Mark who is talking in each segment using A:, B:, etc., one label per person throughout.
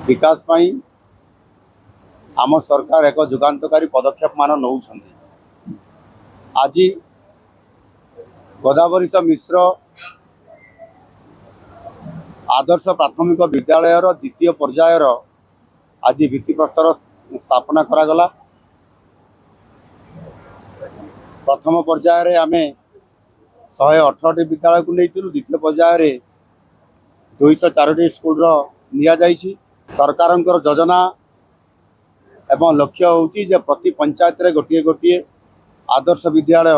A: विकास पाई आम सरकार एक जुगान्तकारी पदक्षेप मान नौ। आज गोदावरीश मिश्र आदर्श प्राथमिक विद्यालय द्वितीय पर्यायर आज भित्तिप्रस्तर स्थापना करागला। प्रथम पर्यायर आम 118 विद्यालय को नहीं, द्वितीय पर्यायर 204 स्कूल नि सरकार योजना एवं लक्ष्य होची जे प्रति पंचायत रे गोटे गोटे आदर्श विद्यालय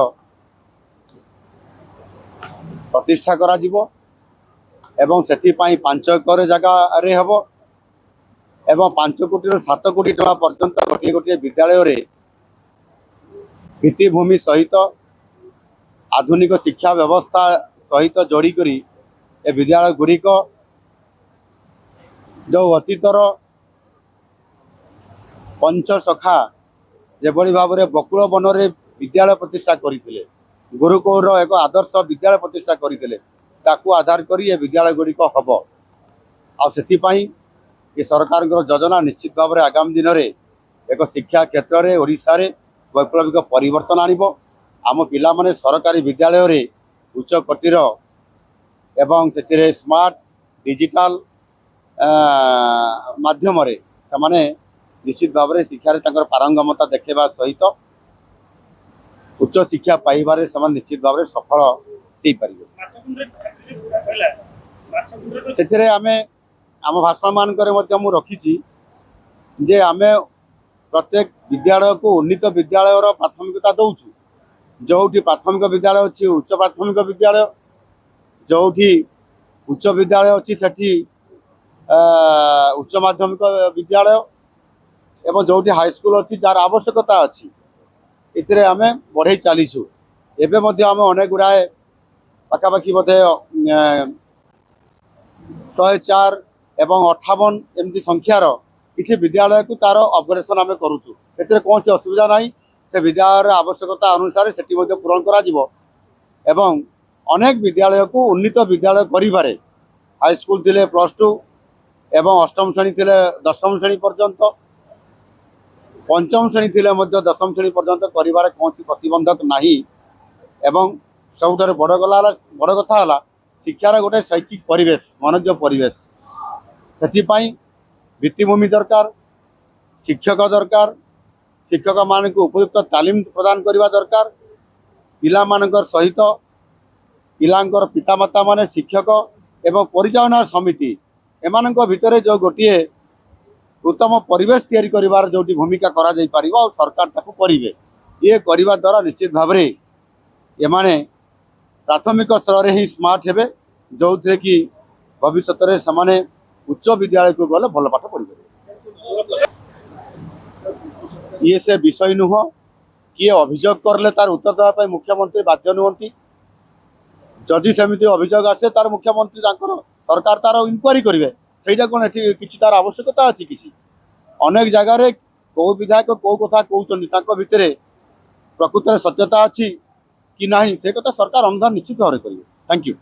A: प्रतिष्ठा करा जिवो एवं सेति पाई 5 एकर जगह रे हबो एवं 5 कोटी रो 7 कोटी टका पर्यंत गोटे गोटे विद्यालय रे भित्तिभूमि सहित आधुनिक शिक्षा व्यवस्था सहित जोड़ी करी ए विद्यालय गुड़िक जो अतीतर पंचसखा जेभली भाव में बकुल वन में विद्यालय प्रतिष्ठा करते गुरुकुल एक आदर्श विद्यालय प्रतिष्ठा करते आधार करी ए विद्यालय गुड़िक हम आपाई सरकार योजना निश्चित भाव में आगामी दिन में एक शिक्षा क्षेत्र में ओडिशा रे वैप्लविक परिवर्तन आनिबो। आम पिला माने सरकारी विद्यालय रे उच्च कोटीर एवं से स्मार्ट डिजिटल माध्यम रे से निश्चित भाव में शिक्षार पारंगमता देखा सहित उच्च शिक्षा पाइबारे से निश्चित भाव में सफल हो पारे। आम भाषण मानक रखी जे आम प्रत्येक विद्यालय को उन्नीत विद्यालय प्राथमिकता दौचु। जो प्राथमिक विद्यालय अच्छी उच्च प्राथमिक विद्यालय, जो उच्च विद्यालय अच्छी से उच्च माध्यमिक विद्यालय एवं जो हाईस्कल अच्छी जार आवश्यकता अच्छी इतने आम बढ़ई चलीचु। एवं आम अनेक गुड़ाए पाखापाखि बोधे 104 एवं 58 एमती संख्यार किसी विद्यालय को तार अपग्रेडेशन आम करुचु। एते कौन असुविधा नहीं, से विद्यालय आवश्यकता अनुसार से पूरण करा अनेक विद्यालय को उन्नीत विद्यालय करें। हाईस्कल थे +2 एवं अष्टम श्रेणी थे 10वीं श्रेणी पर्यंत, पंचम श्रेणी थे दशम श्रेणी पर्यंत कर कौन प्रतिबंधक नहीं। एवं सबुठ बड़ कथा है शिक्षार गोटे शैक्षिक परिवेश मनोज परिवेश से भित्तिभूमि दरकार, शिक्षक दरकार, शिक्षक मान को उपयुक्त तालीम प्रदान करने दरकार, पिला मानकर सहित पिलांकर पितामाता माने शिक्षक एवं परिचालना समिति एमान भितर जो गोटे उत्तम परिवेश तैयारी करिवार जो भूमिका करा जाई परिबा और सरकार ताकू करिवे। ये करने द्वारा निश्चित भाव में एमाने प्राथमिक स्तर ही स्मार्ट हेबे, जो थे कि भविष्य में से उच्च विद्यालय को गले भल पाठ पढ़ी। ये से विषय नुह किए अभियोग करले तार उत्तर देवाई मुख्यमंत्री बाध्य नुहति। जदि सेमती अभियोग आसे तार मुख्यमंत्री सरकार तार इनक्वारी करेंगे से कौन ये कि तार आवश्यकता अच्छी किसी अनेक जगार कौ विधायक कौ कथा कहते भितर प्रकृत सत्यता अच्छी कि ना से कथा सरकार अनुधान निश्चित भाव में करेंगे। Thank you.